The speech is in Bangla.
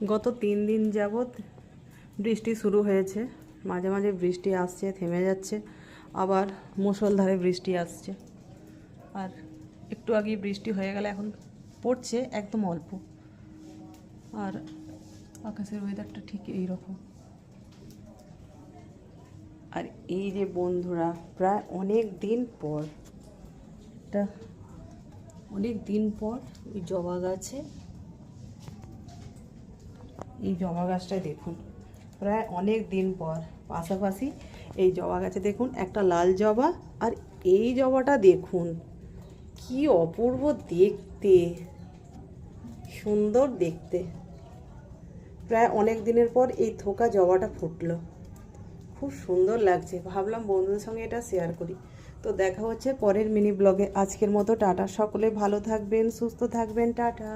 গত 3 দিন যাবৎ বৃষ্টি শুরু হয়েছে। মাঝে মাঝে বৃষ্টি আসছে, থেমে যাচ্ছে, আবার মুষলধারে বৃষ্টি আসছে। আর একটু আগেই বৃষ্টি হয়ে গেলে এখন পড়ছে একদম অল্প। আর আকাশের ওয়েদারটা ঠিক এইরকম। আর এই যে বন্ধুরা, প্রায় অনেক দিন পর ওই জবা গাছে, এই জবা গাছটায় দেখুন, প্রায় অনেক দিন পর পাশাপাশি এই জবা গাছে দেখুন একটা লাল জবা, আর এই জবাটা দেখুন কি অপূর্ব দেখতে, সুন্দর দেখতে। প্রায় অনেক দিনের পর এই থোকা জবাটা ফুটলো, খুব সুন্দর লাগছে। ভাবলাম বন্ধুদের সঙ্গে এটা শেয়ার করি। তো দেখা হচ্ছে পরের মিনি ব্লগে। আজকের মতো টাটা, সকলে ভালো থাকবেন, সুস্থ থাকবেন, টাটা।